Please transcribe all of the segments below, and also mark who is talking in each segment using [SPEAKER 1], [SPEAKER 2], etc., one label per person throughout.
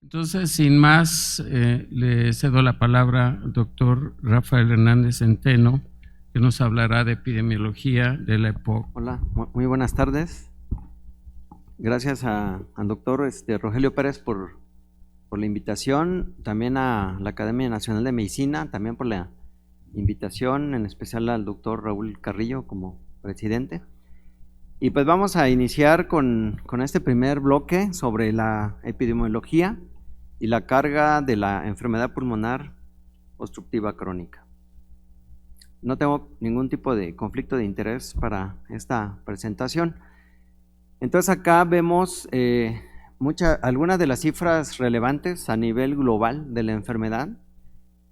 [SPEAKER 1] Entonces, sin más, le cedo la palabra al doctor Rafael Hernández Centeno, que nos hablará de epidemiología de la EPOC.
[SPEAKER 2] Hola, muy buenas tardes. Gracias al doctor Rogelio Pérez por la invitación, también a la Academia Nacional de Medicina, también por la invitación, en especial al doctor Raúl Carrillo como presidente. Y pues vamos a iniciar con este primer bloque sobre la epidemiología y la carga de la enfermedad pulmonar obstructiva crónica. No tengo ningún tipo de conflicto de interés para esta presentación. Entonces acá vemos algunas de las cifras relevantes a nivel global de la enfermedad,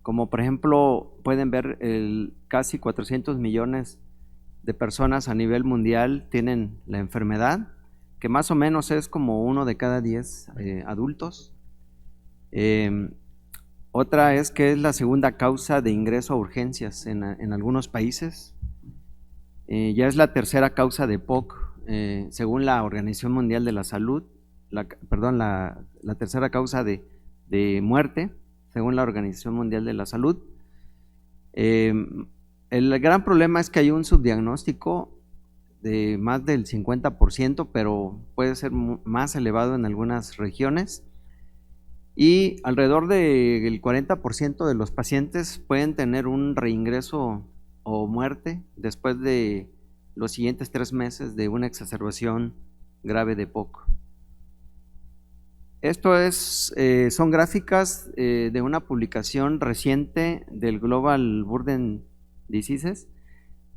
[SPEAKER 2] como por ejemplo pueden ver casi 400 millones de personas a nivel mundial tienen la enfermedad, que más o menos es como 1 de cada 10 adultos. Otra es que es la segunda causa de ingreso a urgencias en algunos países. Ya es la tercera causa de EPOC, según la Organización Mundial de la Salud, la tercera causa de muerte, según la Organización Mundial de la Salud. El gran problema es que hay un subdiagnóstico de más del 50%, pero puede ser más elevado en algunas regiones. Y alrededor del 40% de los pacientes pueden tener un reingreso o muerte después de los siguientes 3 meses de una exacerbación grave de EPOC. Esto son gráficas de una publicación reciente del Global Burden Diseases,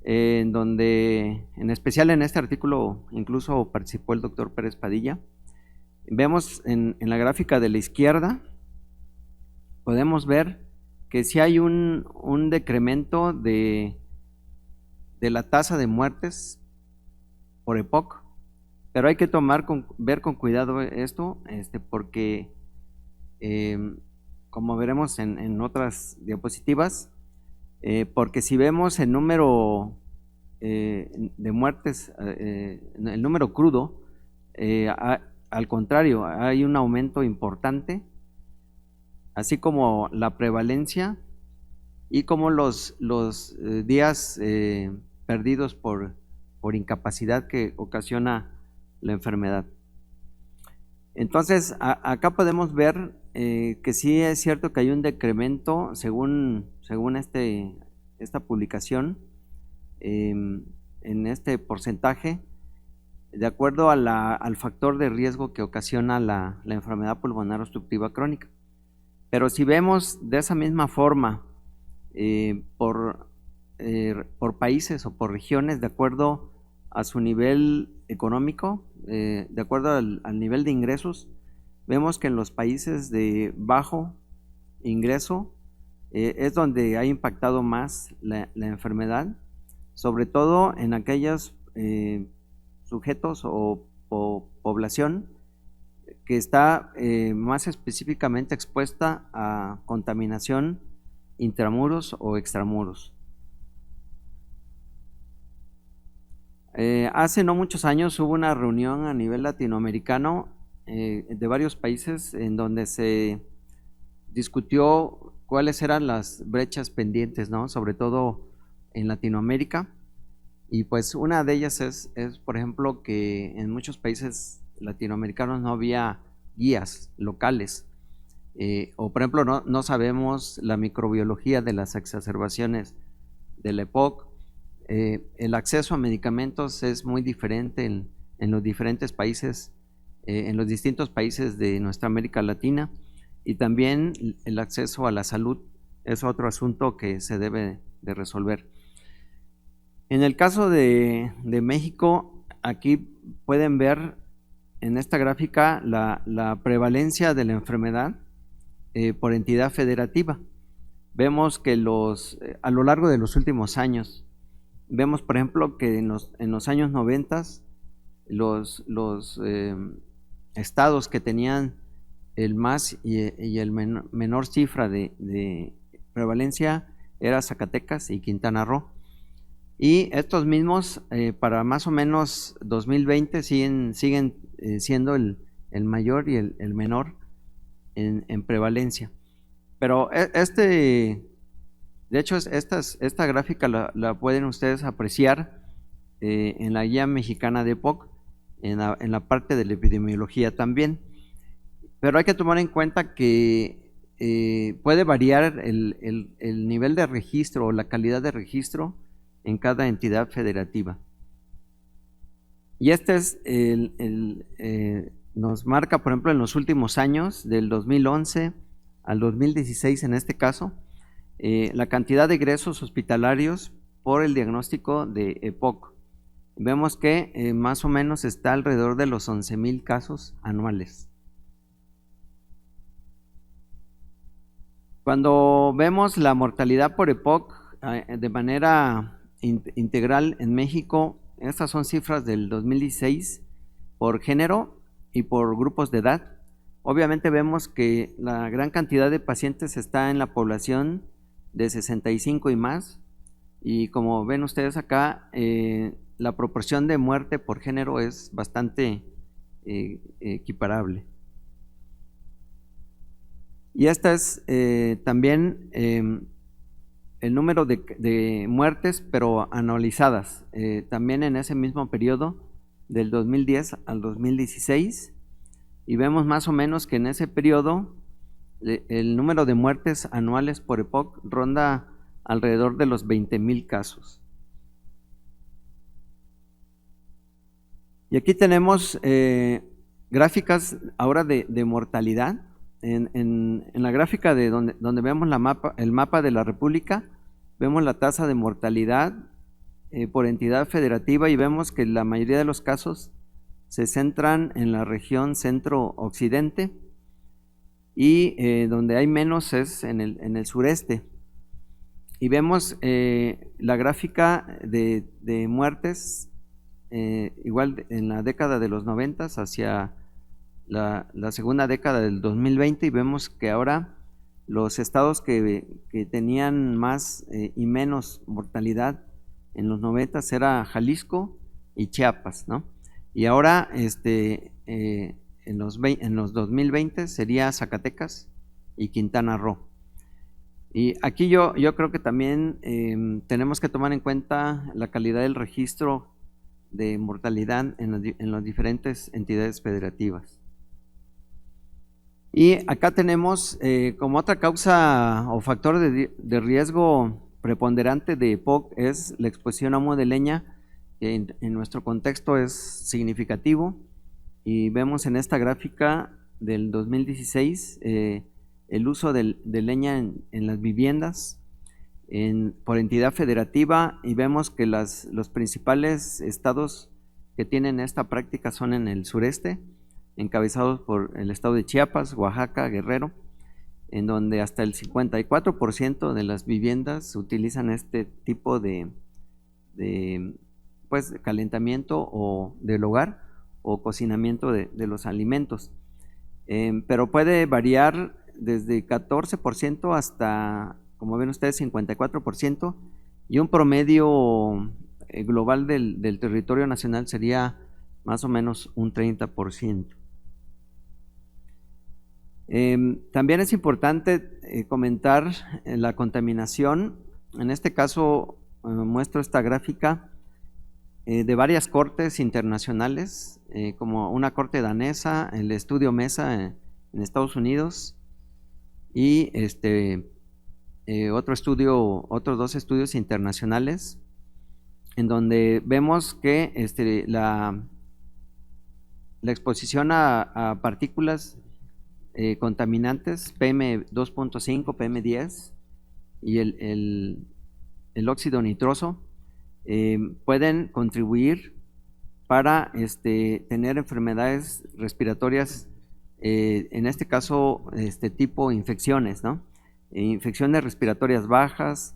[SPEAKER 2] en donde, en especial en este artículo, incluso participó el doctor Pérez Padilla. Vemos en la gráfica de la izquierda, podemos ver que sí hay un decremento de la tasa de muertes por EPOC, pero hay que ver con cuidado esto, porque como veremos en otras diapositivas, porque si vemos el número de muertes, el número crudo, al contrario, hay un aumento importante, así como la prevalencia y como los días perdidos por incapacidad que ocasiona la enfermedad. Entonces, acá podemos ver que sí es cierto que hay un decremento según esta publicación en este porcentaje, de acuerdo al factor de riesgo que ocasiona la enfermedad pulmonar obstructiva crónica. Pero si vemos de esa misma forma por países o por regiones, de acuerdo a su nivel económico, de acuerdo al nivel de ingresos, vemos que en los países de bajo ingreso es donde ha impactado más la enfermedad, sobre todo en aquellos sujetos o población que está más específicamente expuesta a contaminación intramuros o extramuros. Hace no muchos años hubo una reunión a nivel latinoamericano de varios países en donde se discutió cuáles eran las brechas pendientes, ¿no? Sobre todo en Latinoamérica. Y pues una de ellas es por ejemplo, que en muchos países latinoamericanos no había guías locales, o por ejemplo no sabemos la microbiología de las exacerbaciones del EPOC. El acceso a medicamentos es muy diferente en los diferentes países, en los distintos países de nuestra América Latina, y también el acceso a la salud es otro asunto que se debe de resolver. En el caso de México, aquí pueden ver en esta gráfica la prevalencia de la enfermedad por entidad federativa. Vemos que a lo largo de los últimos años, vemos por ejemplo que en los años 90 los estados que tenían el más y el menor cifra de prevalencia era Zacatecas y Quintana Roo. Y estos mismos para más o menos 2020 siguen siendo el mayor y el menor en prevalencia. Pero de hecho, esta gráfica la pueden ustedes apreciar en la guía mexicana de EPOC, en la parte de la epidemiología también. Pero hay que tomar en cuenta que puede variar el nivel de registro o la calidad de registro en cada entidad federativa. Y este es nos marca, por ejemplo, en los últimos años, del 2011 al 2016 en este caso, la cantidad de egresos hospitalarios por el diagnóstico de EPOC. Vemos que más o menos está alrededor de los 11,000 casos anuales. Cuando vemos la mortalidad por EPOC de manera integral en México, estas son cifras del 2016 por género y por grupos de edad. Obviamente vemos que la gran cantidad de pacientes está en la población de 65 y más, y como ven ustedes acá, la proporción de muerte por género es bastante equiparable. Y esta es también el número de muertes, pero anualizadas, también en ese mismo periodo del 2010 al 2016, y vemos más o menos que en ese periodo el número de muertes anuales por EPOC ronda alrededor de los 20,000 casos. Y aquí tenemos gráficas ahora de mortalidad. En la gráfica de donde vemos el mapa de la República, vemos la tasa de mortalidad por entidad federativa, y vemos que la mayoría de los casos se centran en la región centro-occidente, y donde hay menos es en el sureste. Y vemos la gráfica de muertes igual en la década de los 90 hacia la segunda década del 2020, y vemos que ahora los estados que tenían más y menos mortalidad en los 90 era Jalisco y Chiapas, ¿no? Y ahora en los 2020 sería Zacatecas y Quintana Roo. Y aquí yo creo que también tenemos que tomar en cuenta la calidad del registro de mortalidad en las diferentes entidades federativas. Y acá tenemos como otra causa o factor de riesgo preponderante de EPOC es la exposición a humo de leña, que en nuestro contexto es significativo, y vemos en esta gráfica del 2016 el uso de leña en las viviendas por entidad federativa, y vemos que los principales estados que tienen esta práctica son en el sureste, encabezados por el estado de Chiapas, Oaxaca, Guerrero, en donde hasta el 54% de las viviendas utilizan este tipo de calentamiento o del hogar o cocinamiento de los alimentos. Pero puede variar desde 14% hasta, como ven ustedes, 54%, y un promedio global del territorio nacional sería más o menos un 30%. También es importante comentar la contaminación. En este caso muestro esta gráfica de varias cortes internacionales, como una corte danesa, el estudio MESA en Estados Unidos, y otros dos estudios internacionales, en donde vemos que la exposición a partículas contaminantes, PM2.5, PM10 y el óxido nitroso pueden contribuir para tener enfermedades respiratorias, en este caso tipo infecciones, ¿no? Infecciones respiratorias bajas,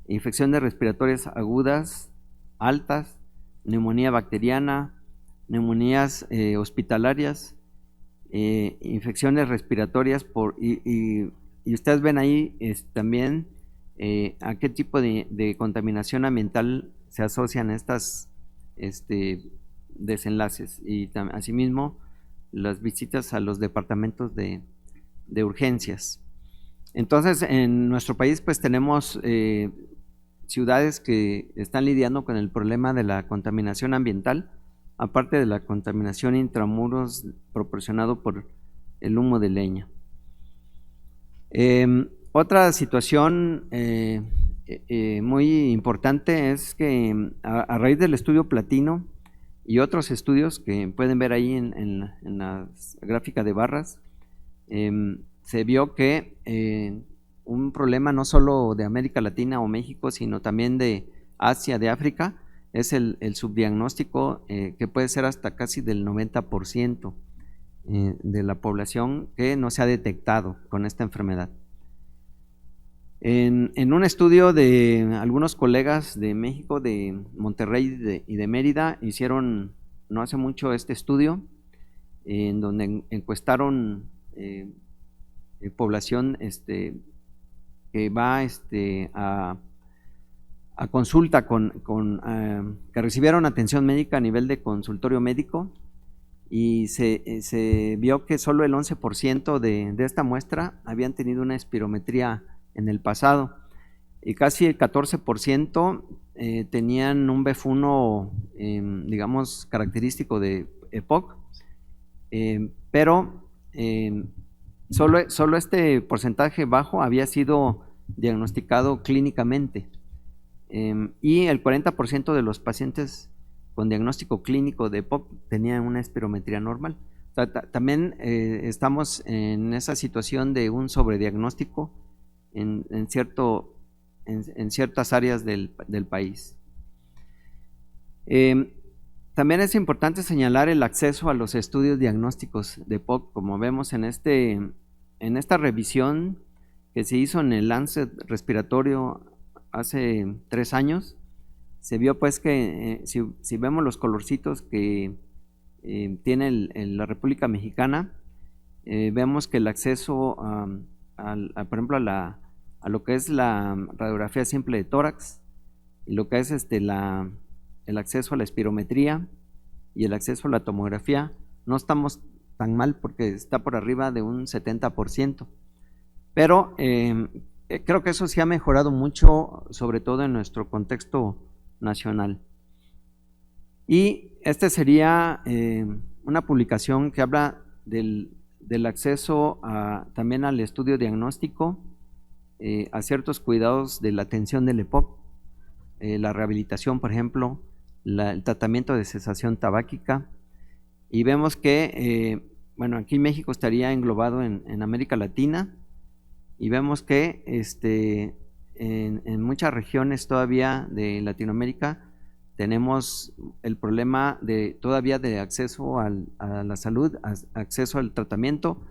[SPEAKER 2] infecciones respiratorias agudas, altas, neumonía bacteriana, neumonías hospitalarias, infecciones respiratorias y ustedes ven ahí también a qué tipo de contaminación ambiental se asocian estas desenlaces, y asimismo las visitas a los departamentos de de urgencias. Entonces, en nuestro país pues tenemos ciudades que están lidiando con el problema de la contaminación ambiental, aparte de la contaminación intramuros proporcionado por el humo de leña. Otra situación muy importante es que a raíz del estudio Platino y otros estudios que pueden ver ahí en la gráfica de barras, se vio que un problema no solo de América Latina o México, sino también de Asia, de África, es el subdiagnóstico que puede ser hasta casi del 90% de la población que no se ha detectado con esta enfermedad. En un estudio de algunos colegas de México, de Monterrey y de Mérida, hicieron no hace mucho este estudio, en donde encuestaron población que va a consulta que recibieron atención médica a nivel de consultorio médico, y se vio que solo el 11% de esta muestra habían tenido una espirometría en el pasado, y casi el 14% tenían un BEF1 digamos característico de EPOC, pero solo este porcentaje bajo había sido diagnosticado clínicamente, y el 40% de los pacientes con diagnóstico clínico de EPOC tenían una espirometría normal. O sea, también estamos en esa situación de un sobrediagnóstico en ciertas áreas del país. También es importante señalar el acceso a los estudios diagnósticos de EPOC. Como vemos en esta revisión que se hizo en el Lancet Respiratorio hace 3 años, se vio pues que si vemos los colorcitos que tiene la República Mexicana, vemos que el acceso por ejemplo a lo que es la radiografía simple de tórax, y lo que es el acceso a la espirometría y el acceso a la tomografía, no estamos tan mal porque está por arriba de un 70%, pero creo que eso sí ha mejorado mucho, sobre todo en nuestro contexto nacional. Y esta sería una publicación que habla del acceso también al estudio diagnóstico, a ciertos cuidados de la atención del EPOC, la rehabilitación, por ejemplo, el tratamiento de cesación tabáquica, y vemos que, bueno, aquí México estaría englobado en América Latina, y vemos que en muchas regiones todavía de Latinoamérica tenemos el problema todavía de acceso a la salud, acceso al tratamiento,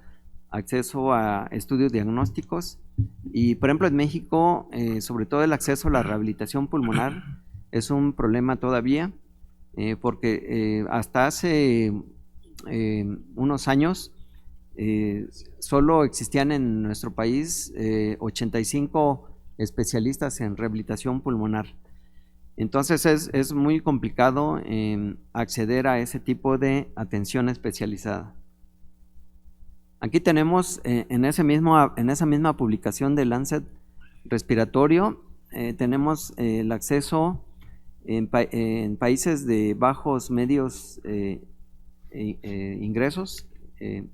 [SPEAKER 2] acceso a estudios diagnósticos, y por ejemplo en México, sobre todo el acceso a la rehabilitación pulmonar es un problema todavía, porque hasta hace unos años solo existían en nuestro país 85 especialistas en rehabilitación pulmonar. Entonces es muy complicado acceder a ese tipo de atención especializada. Aquí tenemos en esa misma publicación de Lancet Respiratorio, tenemos el acceso en países de bajos medios ingresos.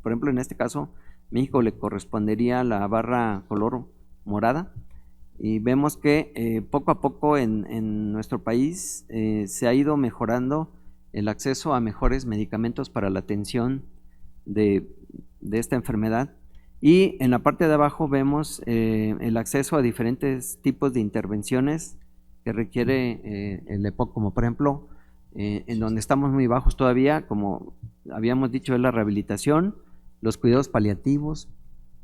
[SPEAKER 2] Por ejemplo, en este caso, México le correspondería la barra color morada, y vemos que poco a poco en nuestro país se ha ido mejorando el acceso a mejores medicamentos para la atención de esta enfermedad, y en la parte de abajo vemos el acceso a diferentes tipos de intervenciones que requiere el EPOC, como por ejemplo en donde estamos muy bajos todavía, como habíamos dicho, es la rehabilitación, los cuidados paliativos,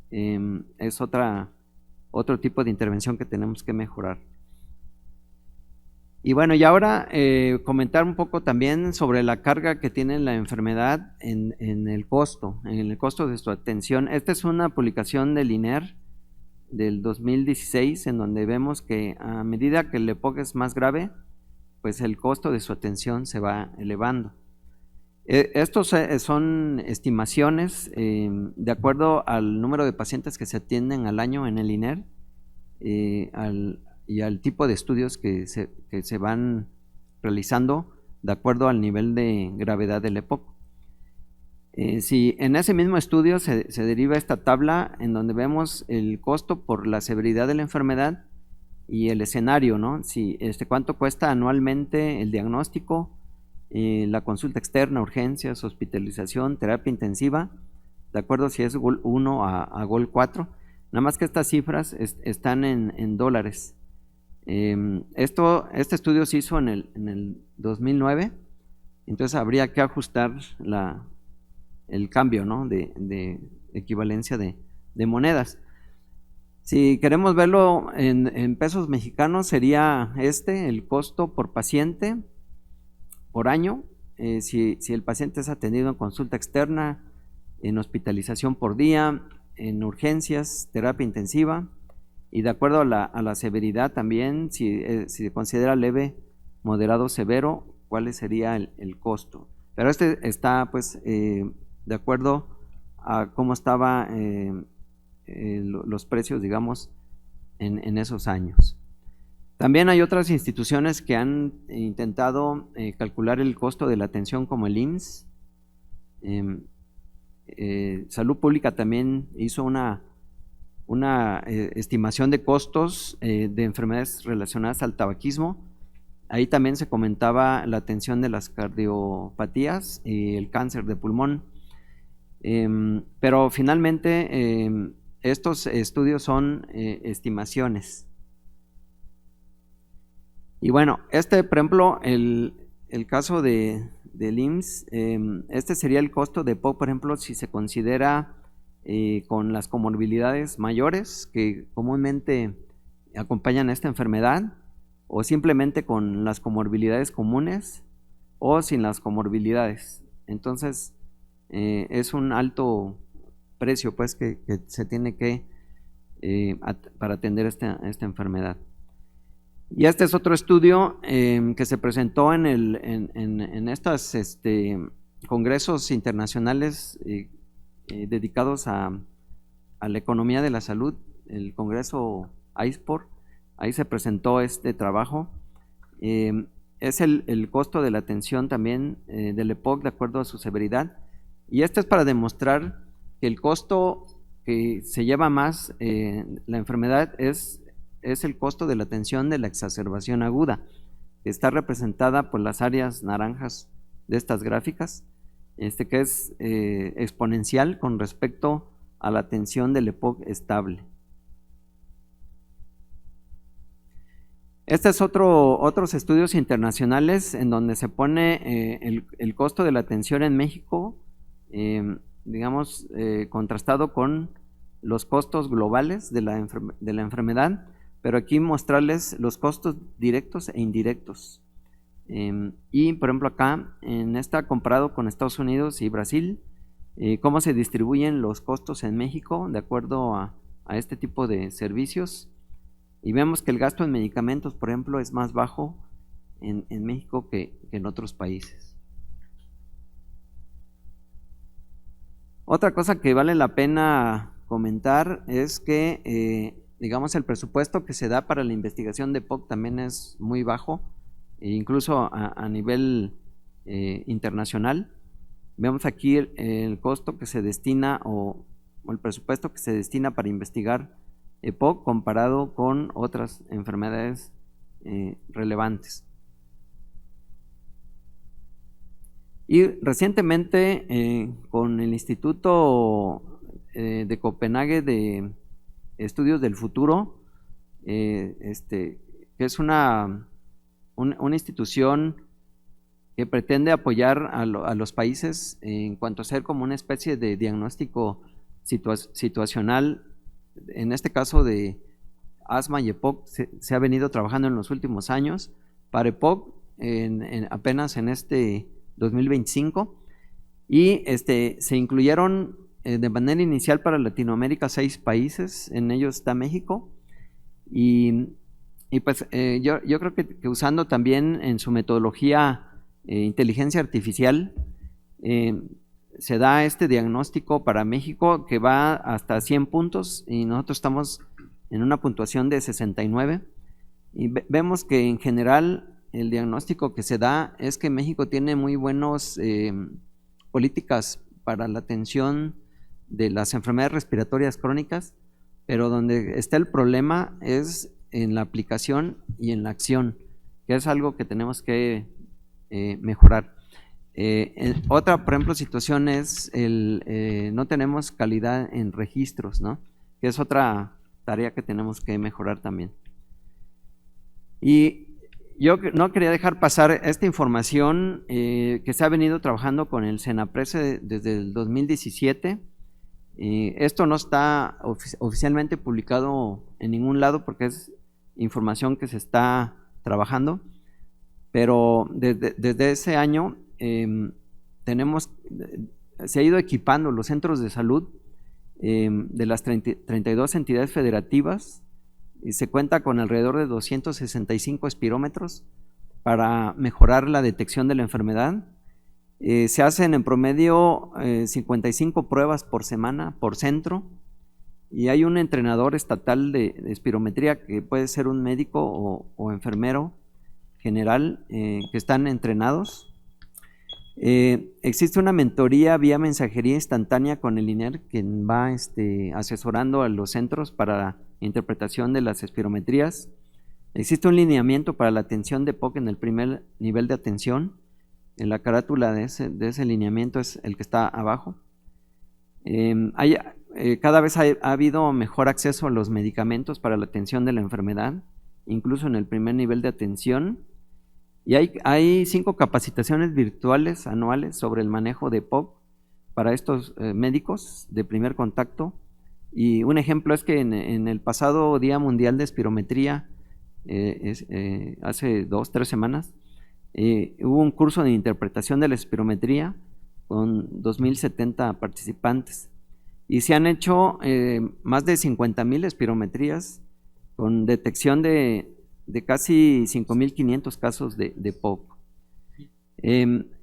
[SPEAKER 2] es otro tipo de intervención que tenemos que mejorar. Y bueno, y ahora comentar un poco también sobre la carga que tiene la enfermedad en el costo de su atención. Esta es una publicación del INER del 2016, en donde vemos que a medida que el EPOC es más grave, pues el costo de su atención se va elevando. Estos son estimaciones de acuerdo al número de pacientes que se atienden al año en el INER y al tipo de estudios que se van realizando de acuerdo al nivel de gravedad del EPOC. Si en ese mismo estudio se deriva esta tabla en donde vemos el costo por la severidad de la enfermedad y el escenario, ¿no? Si, cuánto cuesta anualmente el diagnóstico, la consulta externa, urgencias, hospitalización, terapia intensiva, de acuerdo si es GOL 1 a GOL 4, nada más que estas cifras están en dólares. Este estudio se hizo en el 2009, entonces habría que ajustar el cambio, ¿no? de equivalencia de monedas. Si queremos verlo en pesos mexicanos, sería el costo por paciente por año, si el paciente es atendido en consulta externa, en hospitalización por día, en urgencias, terapia intensiva, y de acuerdo a la severidad también, si se considera leve, moderado, severo, cuál sería el costo. Pero está pues de acuerdo a cómo estaba los precios, digamos, en esos años. También hay otras instituciones que han intentado calcular el costo de la atención, como el IMSS. Salud Pública también hizo una estimación de costos de enfermedades relacionadas al tabaquismo. Ahí también se comentaba la atención de las cardiopatías y el cáncer de pulmón. Pero finalmente estos estudios son estimaciones. Y bueno, por ejemplo, el caso del IMSS, sería el costo de EPOC, por ejemplo, si se considera con las comorbilidades mayores que comúnmente acompañan esta enfermedad, o simplemente con las comorbilidades comunes, o sin las comorbilidades. Entonces, es un alto precio pues que se tiene que para atender esta enfermedad. Y este es otro estudio que se presentó en estos congresos internacionales dedicados a la economía de la salud, el congreso ISPOR. Ahí se presentó este trabajo. Es el costo de la atención también del EPOC de acuerdo a su severidad. Y esto es para demostrar que el costo que se lleva más la enfermedad es el costo de la atención de la exacerbación aguda, que está representada por las áreas naranjas de estas gráficas, que es exponencial con respecto a la atención del EPOC estable. Este es otros estudios internacionales en donde se pone el costo de la atención en México, digamos, contrastado con los costos globales de la enfermedad, pero aquí mostrarles los costos directos e indirectos. Y por ejemplo acá, comparado con Estados Unidos y Brasil, cómo se distribuyen los costos en México de acuerdo a este tipo de servicios. Y vemos que el gasto en medicamentos, por ejemplo, es más bajo en México que en otros países. Otra cosa que vale la pena comentar es que, digamos, el presupuesto que se da para la investigación de EPOC también es muy bajo, incluso a nivel internacional. Vemos aquí el costo que se destina o el presupuesto que se destina para investigar EPOC comparado con otras enfermedades relevantes. Y recientemente con el Instituto de Copenhague de Estudios del Futuro, que es una institución que pretende apoyar a los países en cuanto a ser como una especie de diagnóstico situacional. En este caso de asma y EPOC se ha venido trabajando en los últimos años. Para EPOC apenas en 2025, y se incluyeron de manera inicial para Latinoamérica 6 países, en ellos está México, y pues yo creo que usando también en su metodología inteligencia artificial, se da este diagnóstico para México que va hasta 100 puntos y nosotros estamos en una puntuación de 69 y vemos que en general el diagnóstico que se da es que México tiene muy buenas políticas para la atención de las enfermedades respiratorias crónicas, pero donde está el problema es en la aplicación y en la acción, que es algo que tenemos que mejorar. Otra, por ejemplo, situación es no tenemos calidad en registros, ¿no? Que es otra tarea que tenemos que mejorar también. Y yo no quería dejar pasar esta información que se ha venido trabajando con el Senaprece desde el 2017. Esto no está oficialmente publicado en ningún lado porque es información que se está trabajando, pero desde ese año se ha ido equipando los centros de salud de las 32 entidades federativas y se cuenta con alrededor de 265 espirómetros para mejorar la detección de la enfermedad. Se hacen en promedio 55 pruebas por semana por centro y hay un entrenador estatal de espirometría que puede ser un médico o enfermero general que están entrenados. Existe una mentoría vía mensajería instantánea con el INER que va asesorando a los centros para la interpretación de las espirometrías. Existe un lineamiento para la atención de POC en el primer nivel de atención. En la carátula de ese lineamiento es el que está abajo. Cada vez ha habido mejor acceso a los medicamentos para la atención de la enfermedad, incluso en el primer nivel de atención. Y hay 5 capacitaciones virtuales anuales sobre el manejo de POC para estos médicos de primer contacto. Y un ejemplo es que en el pasado Día Mundial de Espirometría, hace 2-3 semanas, hubo un curso de interpretación de la espirometría con 2.070 participantes. Y se han hecho más de 50,000 espirometrías con detección de casi 5.500 casos de POC.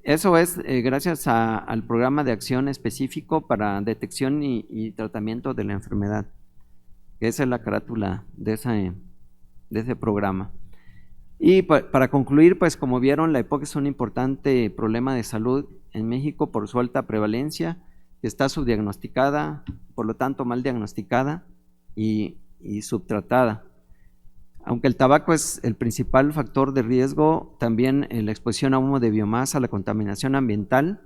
[SPEAKER 2] Eso es gracias al programa de acción específico para detección y tratamiento de la enfermedad, que esa es la carátula de ese programa. Y para concluir, pues como vieron, la EPOC es un importante problema de salud en México por su alta prevalencia, que está subdiagnosticada, por lo tanto mal diagnosticada y subtratada. Aunque el tabaco es el principal factor de riesgo, también la exposición a humo de biomasa, la contaminación ambiental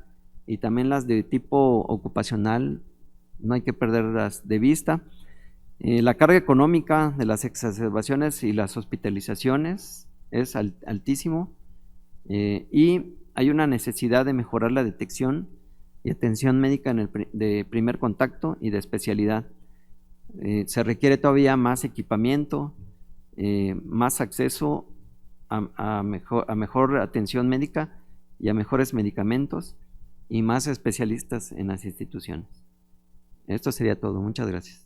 [SPEAKER 2] y también las de tipo ocupacional, no hay que perderlas de vista. La carga económica de las exacerbaciones y las hospitalizaciones es altísimo y hay una necesidad de mejorar la detección y atención médica de primer contacto y de especialidad. Se requiere todavía más equipamiento, más acceso a mejor atención médica y a mejores medicamentos y más especialistas en las instituciones. Esto sería todo. Muchas gracias.